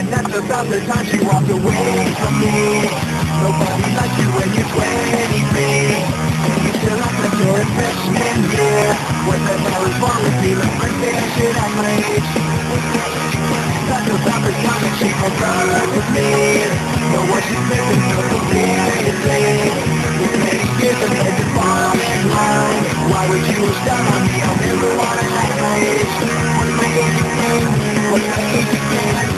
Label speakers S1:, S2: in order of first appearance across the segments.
S1: And that's about the time she walked away from me. Nobody likes you when you're 23. You still act like you're a freshman year. What the hell is wrong with me? Like my fair shit at my age. That's about the time that she broke up with me. But what she's missing so seriously. With many years of head to fall in line. Why would you wish down on me? I'll never wanna act my age. What's my age again? What's my age again?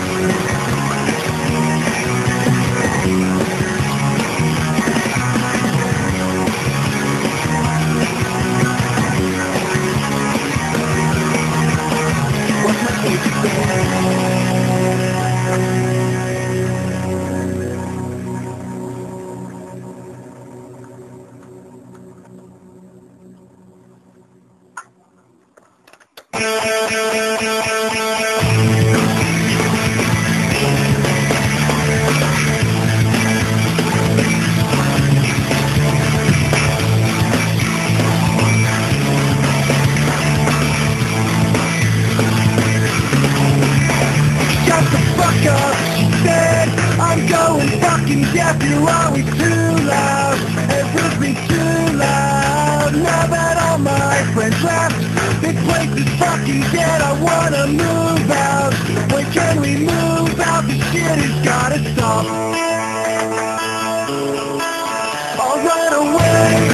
S1: I'm going fucking deaf, you're always too loud. Everything's too loud. Now that all my friends left, this place is fucking dead, I wanna move out. When can we move out? This shit has gotta stop. I'll run away.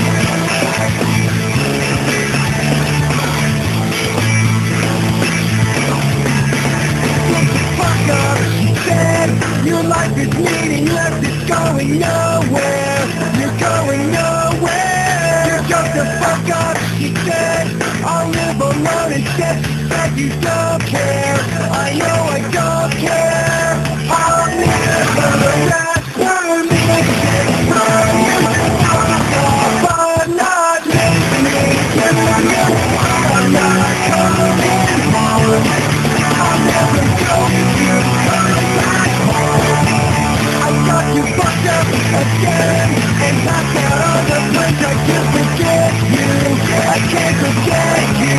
S1: Your life is meaningless, it's going nowhere. You're going nowhere. You're just a fuck up, she said. I'll live alone instead. She said you don't care. I know I don't care. I'll never ask for me. I'm not listening to you. I'm not coming home. I'll never go with you. I got you fucked up again, and that's out on the place. I can't forget you, I can't forget you.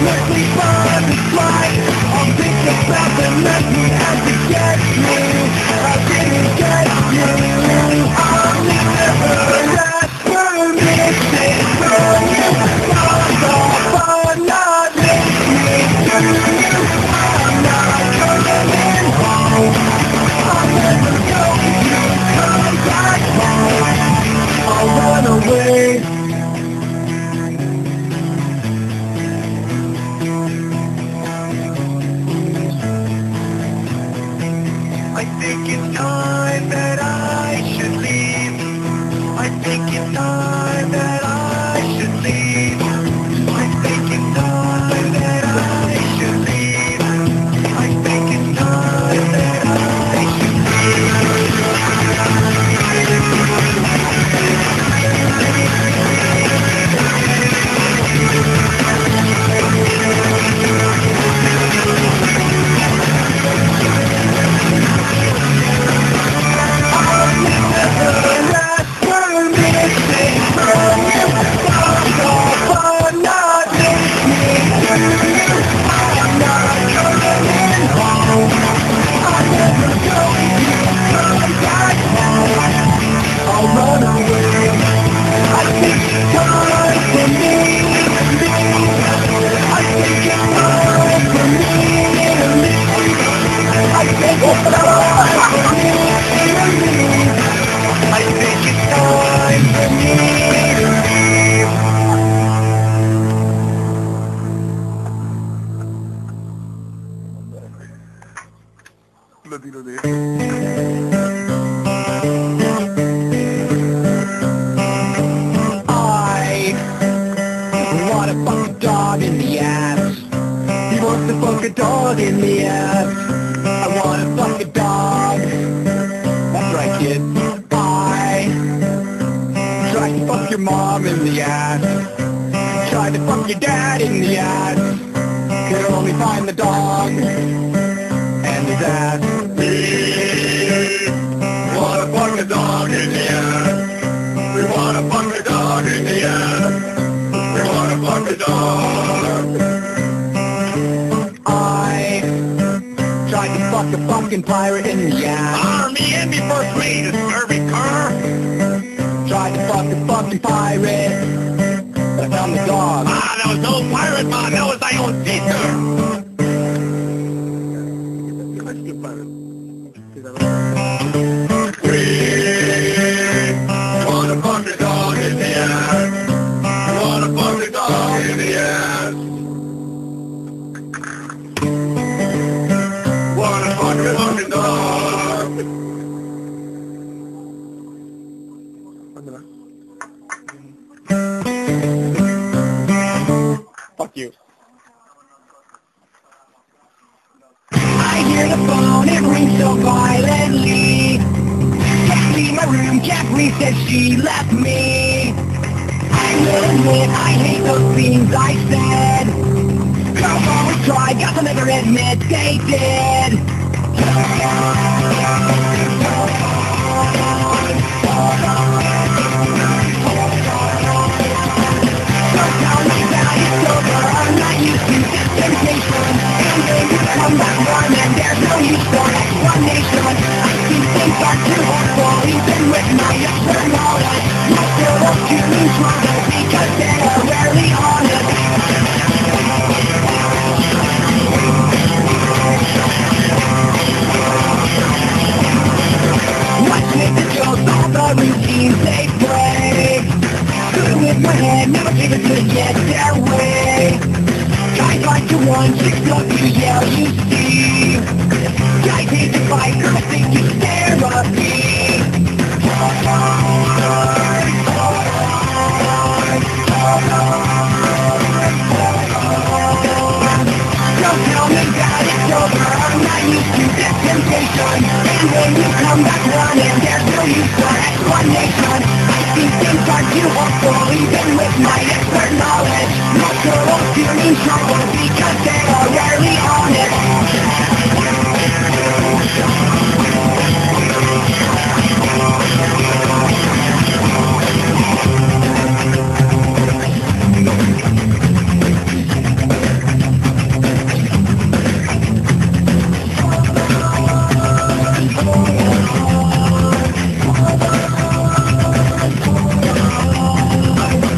S1: Let me find the flight, I'll think about the night we had to get you. I didn't get you, I'll never ask permission from you. I'm not listening to you. I'm not coming home. I'll never go if you come back home. I'll run away. I think it's time that I should leave. I think it's time that I should leave. I think it's time that I should leave. I think it's time that I should in the ass. I wanna fuck a dog. That's right, kid. I tried to fuck your mom in the ass. Tried to fuck your dad in the ass. Could only find the dog and his ass. We wanna fuck a dog in the ass. We wanna fuck a dog in the ass. We wanna fuck a dog. Tried to fuck a fucking pirate in the ass.
S2: Me and me first mate is scurvy cur.
S1: Tried to fuck a fucking pirate, but I found the dog.
S2: That was no pirate, man. That was thy own sister. We wanna fuck the dog in the ass. We wanna fuck the dog in the ass. Wanna fuck the fucking dog.
S1: Fuck you.
S3: I hear the phone, it rings so violently. Can't leave my room, Jeffrey says she left me. I will admit I hate those things I said. Girls always try, guess I'll never admit they did. Don't tell me that it's over, I'm not used to this temptation. And then you come back running, there's no use for explanation. I see things are too hurtful, even with my expert knowledge. You still don't choose trouble because they are rarely honest. What's with the jokes, all the routines they break? Good with my head, never give it to get their way. Guys like to run, chicks love to yell, you see. Guys hate to fight, girls think it's therapy. Don't tell me that it's over, I'm not used to this temptation. And when you come back running, there's no use for explanation. I see things are too hurtful, even with my expert knowledge. Most girls feel in trouble because they are rarely honest.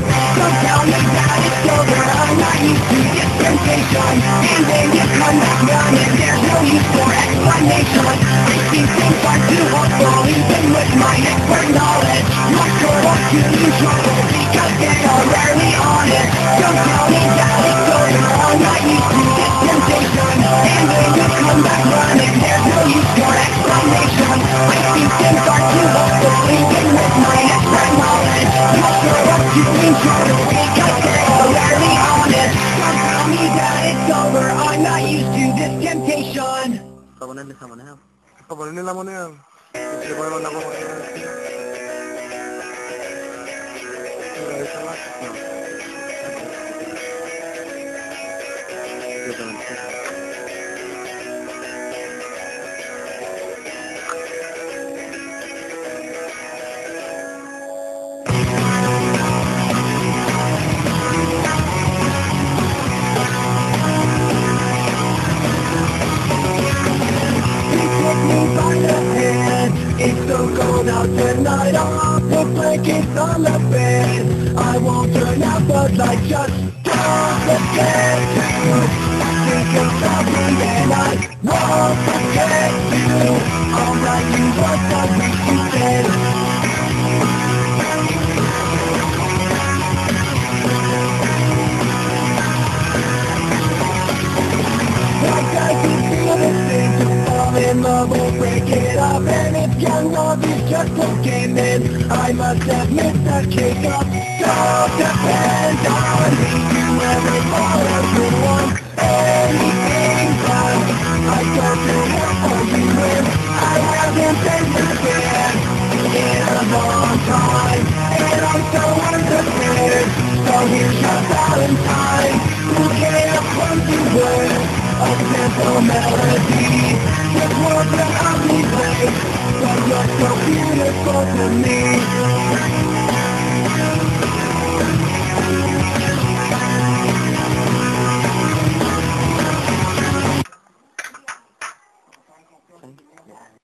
S3: Don't tell me that it's over, I'm not used to this temptation. And when you come back running, there's no use for explanation. I see things are too hurtful, even with my expert knowledge. Most girls feel in trouble because they are rarely honest. Don't tell me that it's over, I'm not used to this temptation. And when you come back running, there's no use for explanation. I see things are too hurtful, even with my expert knowledge. Most girls feel in trouble because they are rarely honest. Don't tell me that it's over, I'm not used to this temptation.
S4: Para ponerle esa moneda.
S2: Para ponerle la moneda. Le ponemos la moneda.
S4: No. Yo también sé.
S3: Take me by the hand. It's so cold out tonight. I'll put blankets on the bed. I won't turn out the light, just don't forget to think about me and I won't forget you. I'll write you what the wish you said. Like I can feel this thing to fall in love, we'll break it up. And if young love is just broken, then I must admit the cake up. Don't depend on me to ever fall everyone anything but I don't feel what for you when I haven't been prepared in a long time. And I'm so unprepared, so here's your Valentine. Bouquet of clumsy words, a simple melody. This world's an ugly place, but you're so beautiful to me.
S4: Okay.